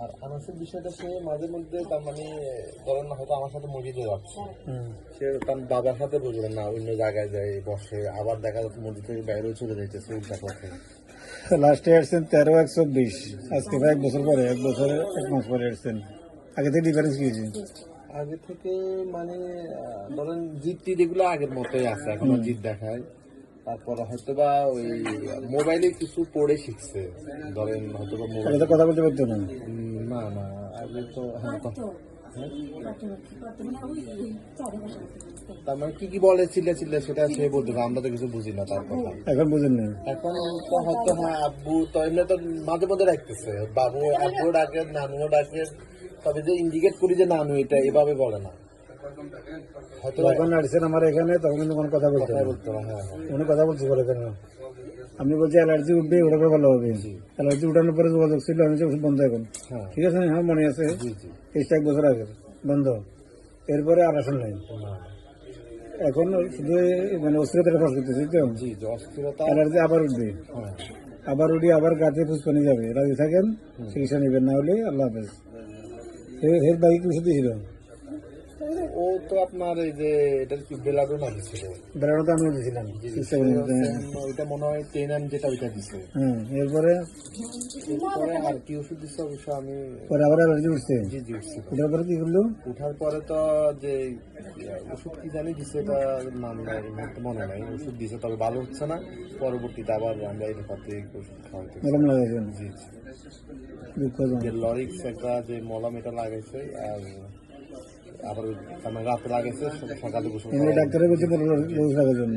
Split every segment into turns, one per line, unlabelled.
আর আনাসের বিষয়টা সে মাঝে মধ্যে তার মানে ধরেন হয়তো আমার সাথে মসজিদে যাচ্ছে, সে তার বাবার সাথে বসবে না, অন্য জায়গায় যায় বসে, আবার দেখা যাচ্ছে মসজিদ থেকে বাইরেও চলে যাইতেছে উল্টা পথে।
লাস্টে আসছেন 13/1/24, আজকে প্রায় 1 বছর পরে, 1 বছর 1 মাস পরে আসছেন। আগে থেকে ডিফারেন্স কি হয়েছে?
আগে থেকে মানে ধরেন জিদ টিদ এগুলো আগের মতোই আছে, এখনো জিদ দেখায়। তারপরে হয়তো বা ওই মোবাইলে কিছু পড়ে শিখছে, ধরেন হয়তো বা
আগে
মোবাইল।
তো কথা বলতে পারতো না।
না না, আগে তো হ্যাঁ তার মানে কি কি বলে চিল্লা চিল্লা সেটা সে বলতে পারে, আমরা তো কিছু বুঝি না তার কথা।
এখন বুঝেন না?
এখন তো হয়তো হ্যাঁ আব্বু তো এমনি তো মাঝে মধ্যে রাখতেছে, বাবু আব্বু ডাকে, নানুও ডাকে, তবে যে ইন্ডিকেট করি যে নানু এটা এভাবে বলে না। হয়তো
যখন আসছেন আমার এখানে তখন কিন্তু কোনো কথা বলতে না।
বলতো না। হ্যাঁ
উনি কথা বলছি বলে কেন? আমি বলছি অ্যালার্জি উঠবে, ওটা করে ভালো হবে। অ্যালার্জি উঠানোর পরে যোগাযোগ ছিল, আমি ওষুধ বন্ধ এখন।
হ্যাঁ
ঠিক আছে, হ্যাঁ মনে আছে,
জি জি
1 বছর আগে বন্ধ। এরপরে আর আসেন নাই।
না
এখন শুধু মানে অস্থিরতাটা ফাঁস করতেছি তো,
জি জি অস্থিরতা।
অ্যালার্জি আবার উঠবে,
হ্যাঁ
আবার উঠে আবার গাছে ফুসপানি যাবে। রাজি থাকেন, চিকিৎসা নেবেন, না হলে আল্লাহ হাফেজ। এর বাইক কিছু দিয়েছিল,
ও তো আপনার এই যে এটা কি বেলাডো না দিছিল,
বেড়ানো তো আমিও দিয়েছিলাম চিকিৎসা করে নিতে।
ওইটা মনে হয় 10 যেটা ওইটা দিছে।
হ্যাঁ, এরপরে
এরপরে আর কি ওষুধ দিচ্ছে অবশ্য আমি
পরে আবার অ্যালার্জি উঠছে।
জি জি উঠছিল।
ওটার পরে কি করলো?
উঠার পরে তো যে ওষুধ কি জানি দিছে, এটা নাম নাই এই মুহূর্তে মনে নাই, ওষুধ দিছে তবে ভালো হচ্ছে না। পরবর্তীতে আবার আমরা এলোপ্যাথিক ওষুধ খাওয়াইতে
মলম লাগাইছেন?
জি জি।
দুঃখজনক।
যে লরিক্স একটা যে মলম এটা লাগাইছে, আর আবার আমার রাতে লাগাইছে, সকালে গোসল
এমনি
করা।
ডাক্তারের বলছে রোজ লাগার জন্য।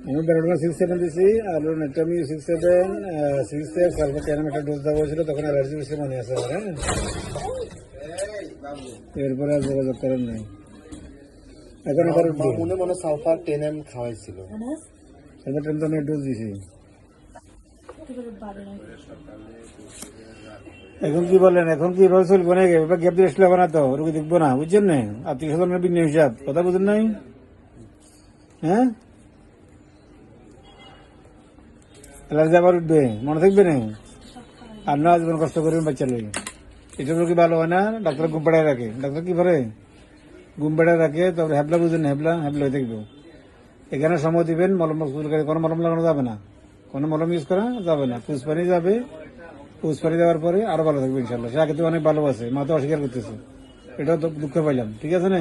আমি বেরোডোনা 6-7 দিছি, আর নেট্রামি 6-7, 6 সালফার ট্যানাম একটা ডোজ দেওয়া হয়েছিল, তখন অ্যালার্জি বেশি মনে আছে আমার। হ্যাঁ, এরপরে আর যোগাযোগ করেন নাই। এখন আবার উঠবে।
মনে মনে সালফার 10 খাওয়াইছিল।
সালফার ট্যানাম তো আমি ডোজ দিছি। এখন কি বলেন? এখন কি এভাবে চলবো না? এবার গ্যাপ দিয়ে আসলে হবে না তো, রোগী দেখবো না, বুঝছেন না? আত্মীয় স্বজনের ভিন্ন হিসাব, কথা বুঝেন নাই? হ্যাঁ, অ্যালার্জি আবার উঠবে, মনে থাকবে না? আর না জীবন কষ্ট করবেন বাচ্চা লোক, এটা রোগী ভালো হয় না। ডাক্তার ঘুম পাড়ায় রাখে, ডাক্তার কি করে ঘুম পাড়ায় রাখে। তারপরে হ্যাবলা বুঝেন, হ্যাবলা হ্যাবলা হয়ে থাকবে। এখানে সময় দিবেন, মলম কোনো মলম লাগানো যাবে না, কোনো মলম ইউজ করা যাবে না। পুষ্পানি যাবে, পুষ্পানি দেওয়ার পরে আরো ভালো থাকবে ইনশাল্লাহ। সে আগে তো অনেক ভালো আছে, মা তো অস্বীকার করতেছে, এটাও তো দুঃখ পাইলাম। ঠিক আছে না?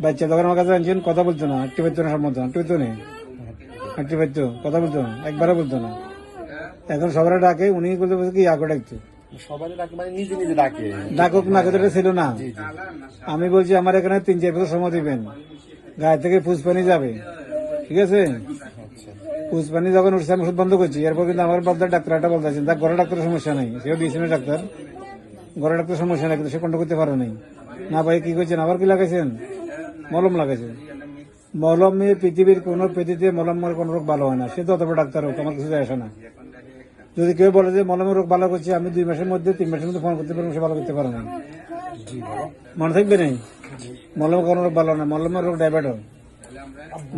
বাচ্চা তখন আমার কাছে আনছেন, কথা বলতো না, হাঁটতে পারতো না, সম্মত হাঁটতে পারতো না, হাঁটতে পারতো, কথা বলতো না, একবারও বলতো না। এখন সবাই ডাকে, উনি বলতে বলছে কি আগে ডাকতো,
সবাই ডাকে মানে নিজে নিজে ডাকে।
ডাকুক না, কথা ছিল না। আমি বলছি আমার এখানে 3-4 বছর সময় দিবেন, গায়ে থেকে ফুসপানি যাবে। ঠিক আছে, ফুসপানি যখন উঠছে আমি ওষুধ বন্ধ করছি। এরপর কিন্তু আমার বাচ্চার ডাক্তারটা বলতেছেন, তার ঘরে ডাক্তারের সমস্যা নাই, সেও দিয়েছেন ডাক্তার, ঘরে ডাক্তার সমস্যা নাই, কিন্তু সে কন্ট্রোল করতে পারে নাই। না ভাই কি করছেন, আবার কি লাগাইছেন? মলম লাগাইছেন। মলমে পৃথিবীর কোন পৃথিবীতে মলমের কোন রোগ ভালো হয় না, সে তো অত বড় ডাক্তার হোক, আমার কিছু যায় আসে না। যদি কেউ বলে যে মলমের রোগ ভালো করছে, আমি 2 মাসের মধ্যে 3 মাসের মধ্যে ফোন করতে পারবো, সে ভালো করতে পারে না। মনে থাকবে নেই, মলম কোন রোগ ভালো না, মলমের রোগ ডায়াবেটিস।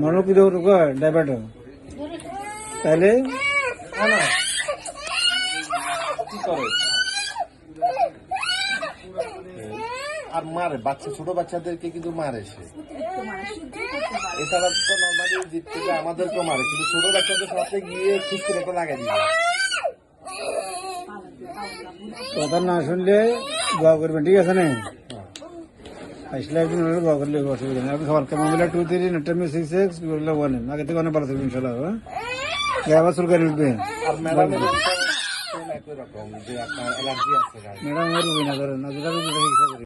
মলম কি রোগ হয়? ডায়াবেটিস। তাহলে
কি করে আর মারে, বাচ্চা ছোট বাচ্চাদেরকে কিন্তু মারে সে। এছাড়া তো নর্মালি জিত থেকে আমাদেরকেও মারে, কিন্তু ছোট বাচ্চাদের সাথে গিয়ে খুশকি রেখে লাগাই দিবে।
কথা না শুনলে দোয়া করবেন, ঠিক আছে না? আসলে একদিন দোয়া করলে অসুবিধা নেই। আপনি সবার মোবাইল 2-3 নেট্রামি 6 1 আগে থেকে অনেক ভালো থাকবে ইনশাল্লাহ। হ্যাঁ, আবার শুরু করে উঠবে।
আর ম্যাডামের একই রকম যে আপনার অ্যালার্জি আছে।
ম্যাডাম রুবি না করেন,